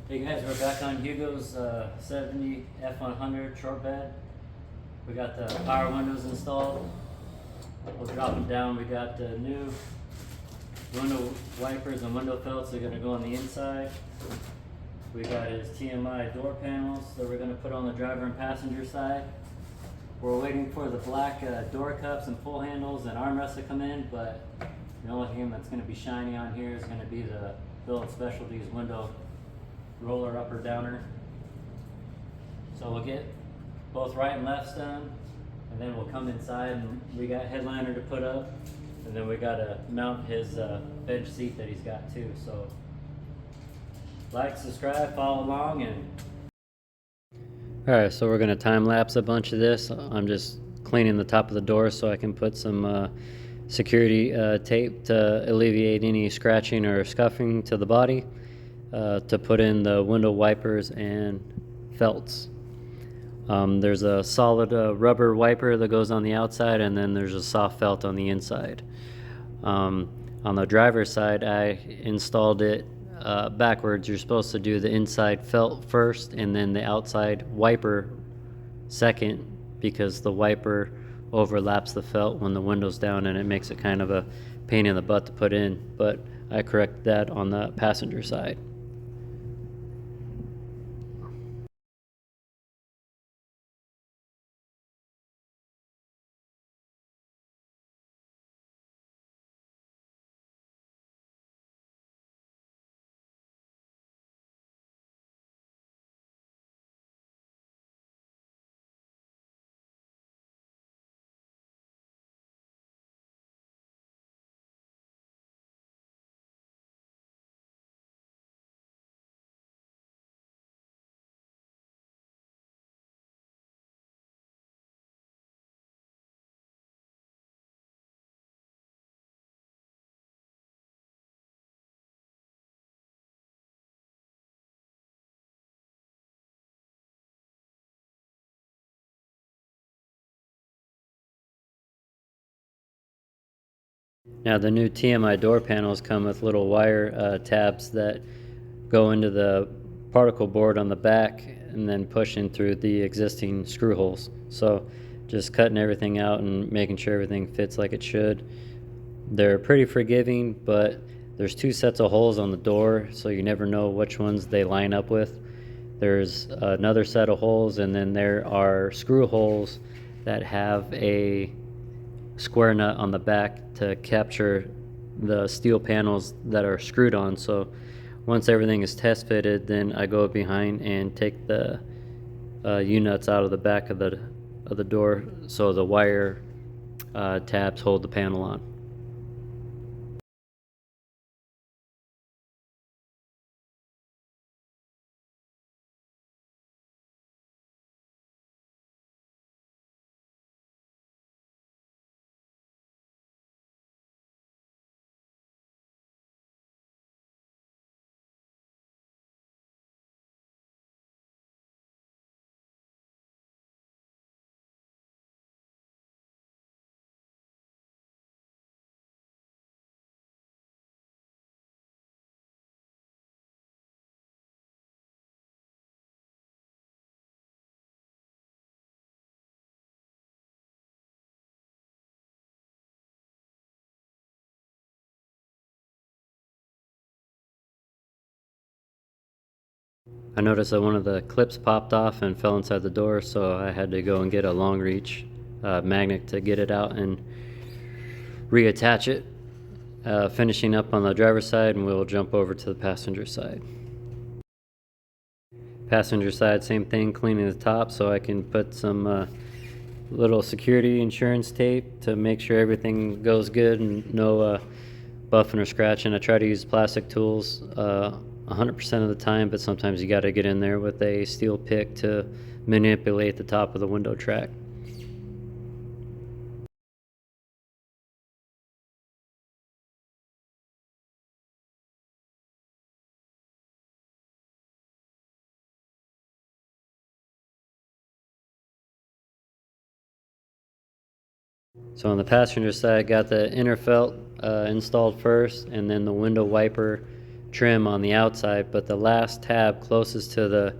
Hey guys, we're back on Hugo's 70 F100 short bed. We got the power windows installed. We'll drop them down. We got the new window wipers and window felts. They're going to go on the inside. We got his TMI door panels that we're going to put on the driver and passenger side. We're waiting for the black door cups and pull handles and armrests to come in, but the only thing that's going to be shiny on here is going to be the Phillips Specialties window roller upper downer. So we'll get both right and lefts done, and then we'll come inside and we got headliner to put up, and then we got to mount his bench seat that he's got too. So like, subscribe, follow along. And alright, so we're going to time lapse a bunch of this. I'm just cleaning the top of the door so I can put some security tape to alleviate any scratching or scuffing to the body, to put in the window wipers and felts. There's a solid rubber wiper that goes on the outside, and then there's a soft felt on the inside. On the driver's side, I installed it backwards. You're supposed to do the inside felt first and then the outside wiper second, because the wiper overlaps the felt when the window's down and it makes it kind of a pain in the butt to put in, but I corrected that on the passenger side. Now the new TMI door panels come with little wire tabs that go into the particle board on the back and then push in through the existing screw holes. So just cutting everything out and making sure everything fits like it should. They're pretty forgiving, but there's two sets of holes on the door, so you never know which ones they line up with. There's another set of holes, and then there are screw holes that have a square nut on the back to capture the steel panels that are screwed on. So once everything is test fitted, then I go behind and take the U-nuts out of the back of the door, so the wire tabs hold the panel on. I noticed that one of the clips popped off and fell inside the door, so I had to go and get a long reach magnet to get it out and reattach it. Finishing up on the driver's side, and we'll jump over to the passenger side. Passenger side, same thing, cleaning the top so I can put some little security insurance tape to make sure everything goes good and no buffing or scratching. I try to use plastic tools 100% of the time, but sometimes you got to get in there with a steel pick to manipulate the top of the window track. So on the passenger side, got the inner felt installed first, and then the window wiper trim on the outside, but the last tab closest to the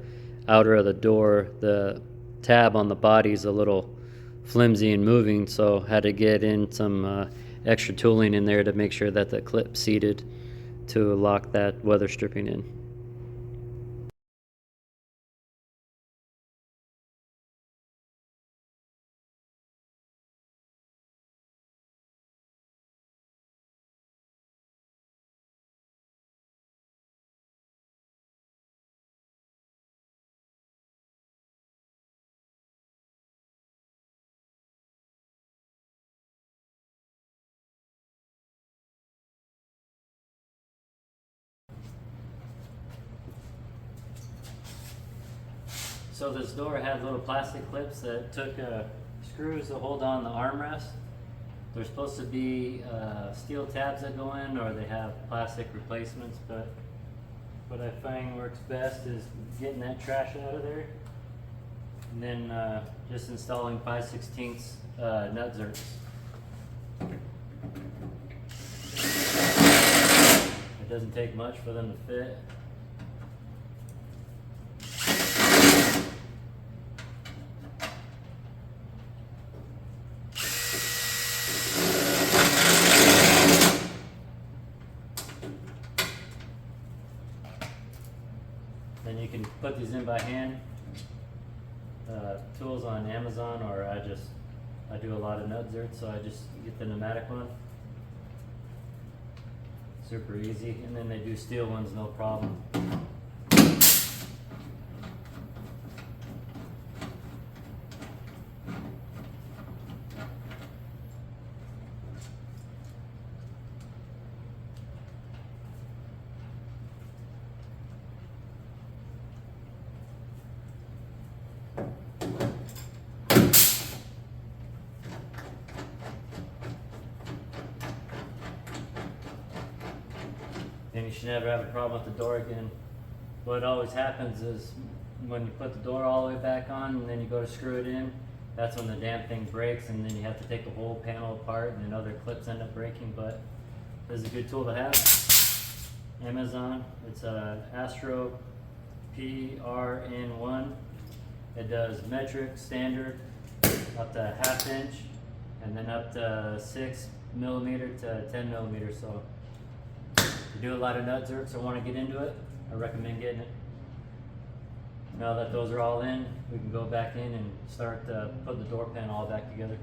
outer of the door, the tab on the body is a little flimsy and moving, so had to get in some extra tooling in there to make sure that the clip seated to lock that weather stripping in. So this door had little plastic clips that took screws to hold on the armrest. There's supposed to be steel tabs that go in, or they have plastic replacements, but what I find works best is getting that trash out of there, and then just installing 5/16 nut zerks. It doesn't take much for them to fit. Then you can put these in by hand. Tools on Amazon, or I do a lot of nut zerks, so I just get the pneumatic one. Super easy, and then they do steel ones no problem. And you should never have a problem with the door again. What always happens is when you put the door all the way back on and then you go to screw it in, that's when the damn thing breaks, and then you have to take the whole panel apart, and then other clips end up breaking. But this is a good tool to have. Amazon, it's a Astro PRN1. It does metric, standard, up to 1/2 inch, and then up to 6 millimeter to 10 millimeter. So if you do a lot of nut zerks or want to get into it, I recommend getting it. Now that those are all in, we can go back in and start putting the door panel all back together.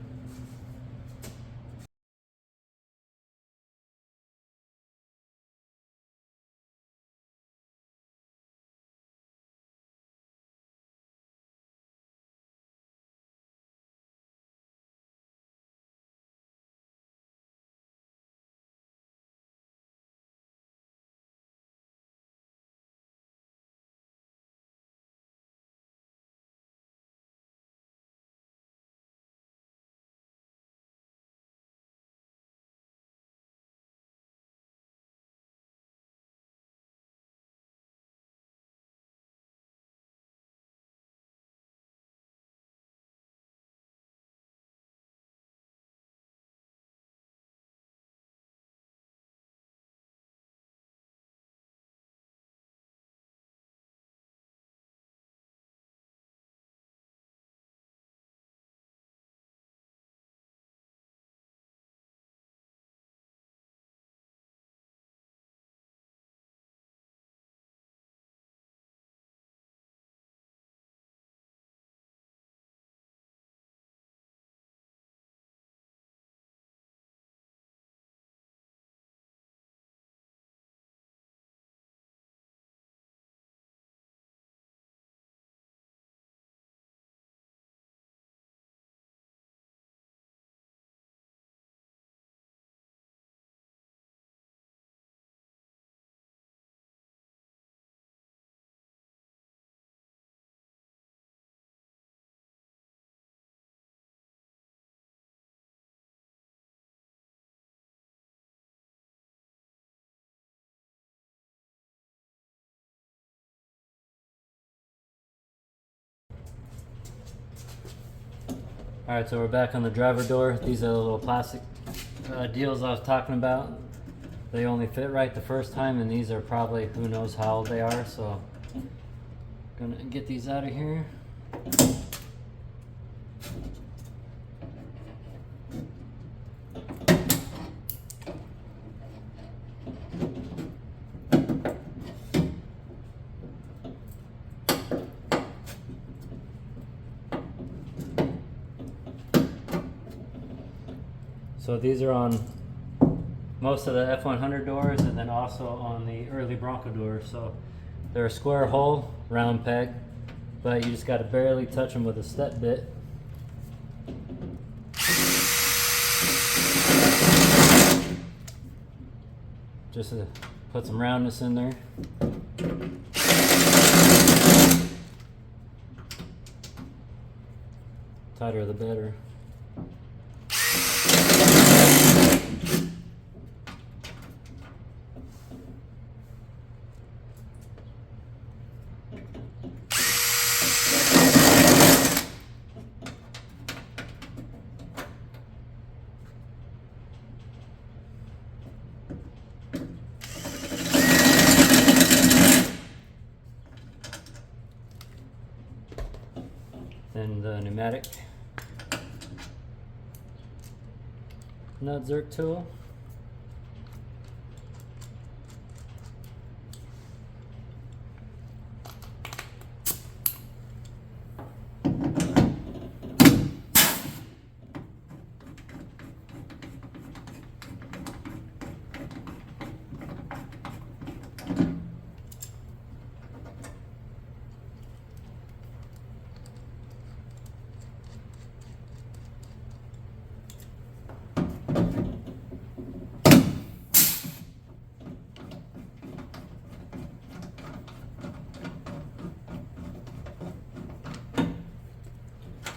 Alright, so we're back on the driver door. These are the little plastic deals I was talking about. they only fit right the first time, and these are probably who knows how old they are, so gonna get these out of here. So these are on most of the F100 doors, and then also on the early Bronco doors. So they're a square hole, round peg, but you just got to barely touch them with a step bit. Just to put some roundness in there. Tighter the better. Then the pneumatic nut zerk tool.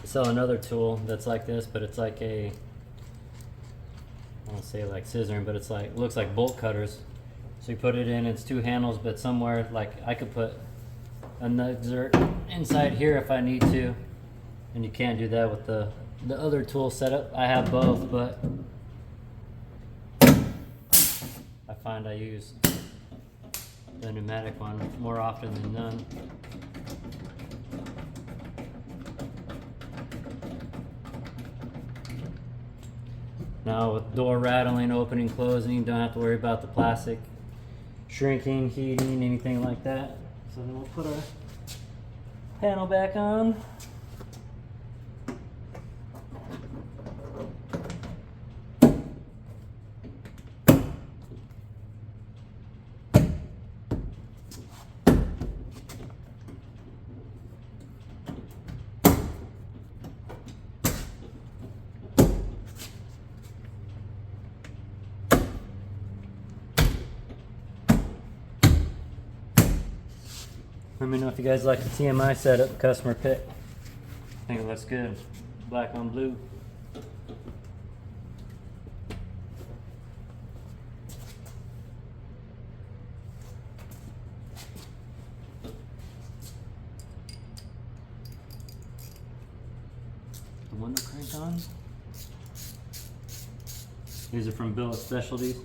Sell another tool that's like this, but it's like a, I won't say like scissoring, but it's like, looks like bolt cutters. So you put it in, it's two handles, but somewhere like I could put a nut zerk inside here if I need to, and you can't do that with the other tool setup. I have both, but I find I use the pneumatic one more often than none. Now with door rattling, opening, closing, you don't have to worry about the plastic shrinking, heating, anything like that. So then we'll put our panel back on. Let me know if you guys like the TMI setup, customer pick. I think it looks good. Black on blue. The window crank on. These are from Billet Specialties.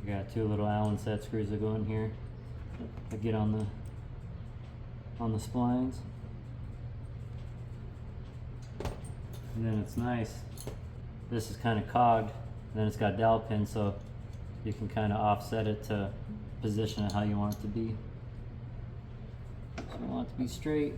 You got two little Allen set screws that go in here that get on the splines. And then it's nice. This is kind of cogged, and then it's got dowel pins, so you can kind of offset it to position it how you want it to be. So you want it to be straight.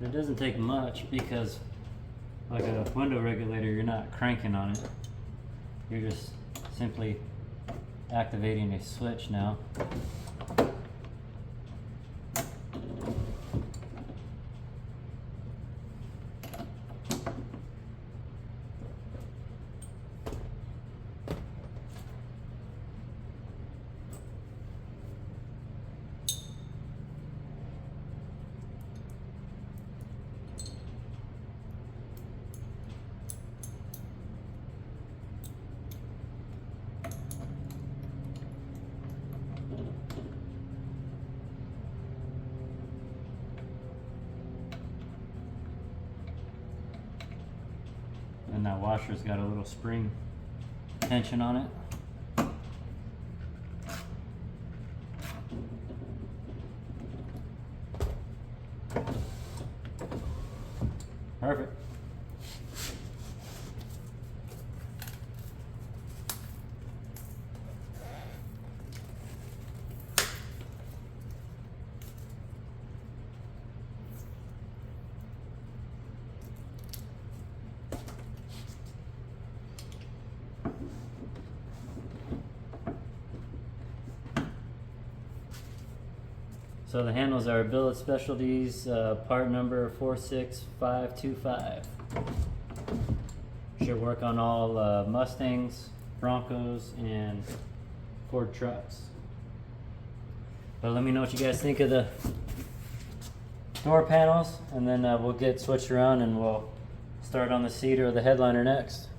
it doesn't take much because like a window regulator, you're not cranking on it. You're just simply activating a switch now. And that washer's got a little spring tension on it. Perfect. So the handles are Billet Specialties, part number 46525. Should work on all Mustangs, Broncos, and Ford trucks. But let me know what you guys think of the door panels, and then we'll get switched around and we'll start on the seat or the headliner next.